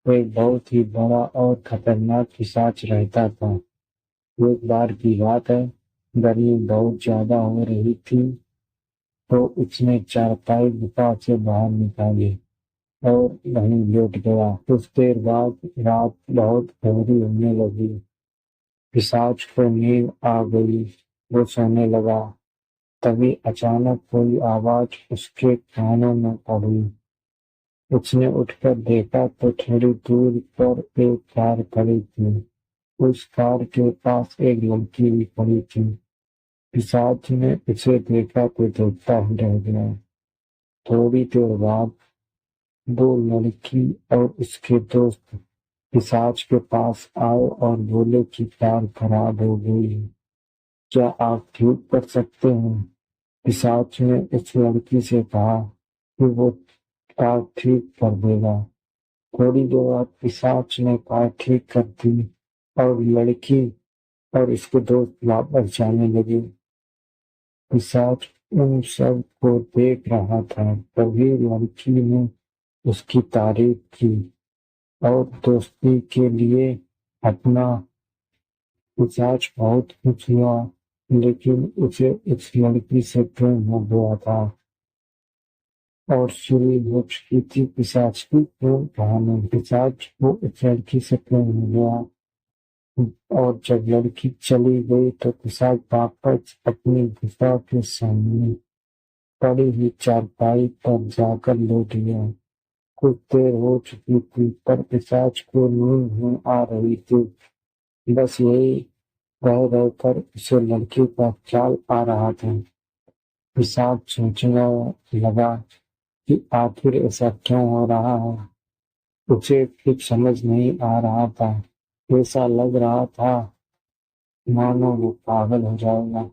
वो एक बहुत ही बड़ा और खतरनाक पिशाच रहता था। एक बार की बात है, गर्मी बहुत ज्यादा हो रही थी, तो उसने चारपाई गुफा से बाहर निकाली और वहीं लेट गया। कुछ देर बाद रात बहुत गहरी होने लगी। पिशाच को नींद आ गई। वो सोने लगा। तभी अचानक कोई आवाज उसके कानों में पड़ी। उसने उठकर देखा तो थोड़ी दूर पर एक कार खड़ी थी। उस कार के पास एक लड़की भी खड़ी थी। पिशाच ने उसे देखा तो देखता ही रह गया। थोड़ी देर बाद वो लड़की और उसके दोस्त पिशाच के पास आए और बोले कि कार खराब हो गई है, क्या आप ठीक कर सकते हैं? पिशाच ने उस लड़की से कहा कि वो कार ठीक कर देगा। थोड़ी देर बाद पिशाच ने कार ठीक कर दी और लड़की और उसके दोस्त वापस जाने लगे। पिशाच उन सब को देख रहा था। तभी लड़की ने उसकी तारीफ की और दोस्ती के लिए अपना। पिशाच बहुत खुश हुआ, लेकिन उसे उस लड़की से प्रेम हो गया था और शुरू हो चुकी थी पिशाच की प्रेम कहानी। पिशाच को उस लड़की से प्रेम हो गया और जब लड़की चली गई तो पिशाच वापस अपनी गुफा के सामने पड़ी हुई चारपाई पर जाकर लेट गया। कुछ देर हो चुकी थी पर पिशाच को नींद नहीं आ रही थी। बस यही रह रहकर उसे लड़की का ख्याल आ रहा था। पिशाच सोचने लगा कि आखिर ऐसा क्यों हो रहा है। उसे कुछ समझ नहीं आ रहा था। ऐसा लग रहा था मानो वो पागल हो जाएगा।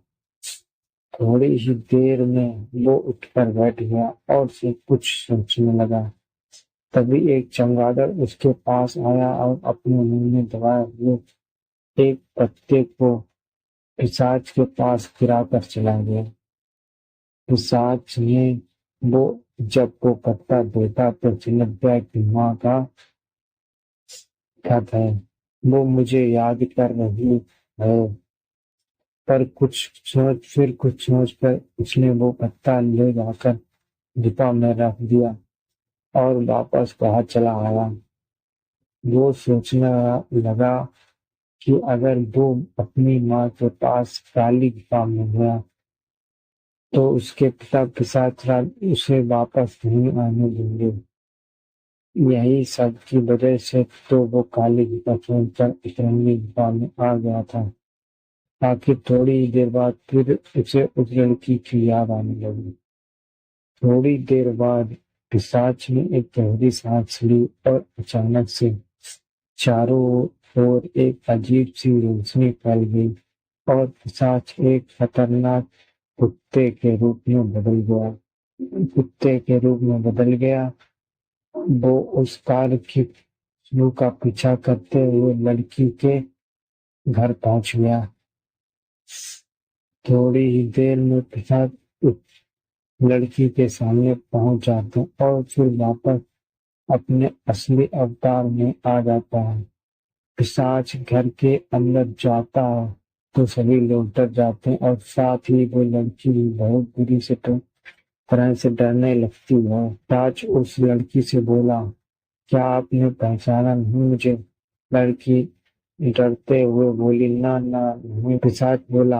थोड़ी ही देर में वो उठकर बैठ गया और से कुछ सोचने लगा। तभी एक चमगादड़ उसके पास आया और अपने मुंह में दबाए हुए एक पत्ते को पिशाच के पास गिराकर चला गया। पिशाच ने वो जब वो पत्ता देखा तो समझ गया कि माँ का खत है। वो मुझे याद कर रही है। पर कुछ सोच कर उसने वो पत्ता ले जाकर डिब्बा में रख दिया और वापस बाहर चला आया। वो सोचने लगा कि अगर वो अपनी माँ के पास काली गुफा में गया तो उसके पिता पिशाच राज उसे वापस नहीं आने देंगे। यही सब की वजह से तो वो काली गुफा छोड़कर इतरंगी गुफा में आ गया था। आखिर थोड़ी ही देर बाद फिर उसे उस लड़की की याद आने लगी। थोड़ी देर बाद पिशाच ने एक गहरी सांस ली और अचानक से चारों ओर एक अजीब सी रोशनी फैल गई और पिशाच एक खतरनाक कुत्ते के रूप में बदल गया। कुत्ते के रूप में बदल गया। वो उस कार की क्लू का पीछा करते हुए लड़की के घर पहुंच गया। थोड़ी ही देर में पिशाच उस लड़की के सामने पहुंच जाते और फिर वापस अपने असली अवतार में आ जाता है। पिशाच घर के अंदर जाता है तो सभी लोग डर जाते हैं और साथ ही वो लड़की भी बहुत बुरी से तरह से डरने लगती है। पिशाच उस लड़की से बोला, क्या आपने पहचाना नहीं मुझे? लड़की डरते हुए बोली, ना ना नहीं। पिशाच बोला,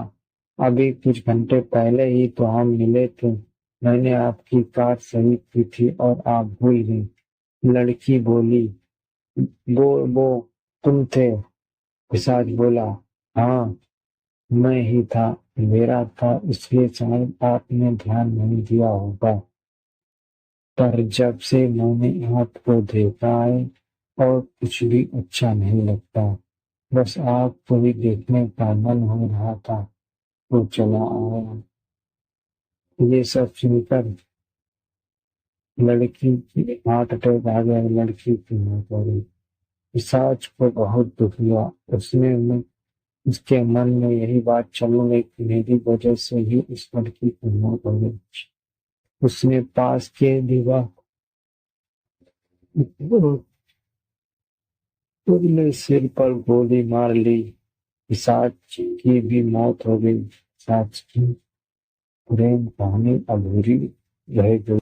अभी कुछ घंटे पहले ही तो हम मिले थे। मैंने आपकी कार सही की थी और आप भूल गई। लड़की बोली, वो तुम थे? पिशाच बोला, हाँ मैं ही था। मेरा था इसलिए शायद आपने ध्यान नहीं दिया होगा। पर जब से मैंने आपको देखा है और कुछ भी अच्छा नहीं लगता। बस आपको ही देखने का मन हो रहा था तो चला आया। ये सब सुनकर लड़की की हार्ट अटैक आ गया। लड़की की मौत हो गई। पिशाच को बहुत दुख हुआ। उसके मन में यही बात चलने लगी कि मेरी वजह से ही इस लड़की की मौत हो गई। उसने पास के दीवार उसने सिर पर गोली मार ली। पिशाच की भी मौत हो गई। पिशाच की प्रेम कहानी अधूरी रह गई।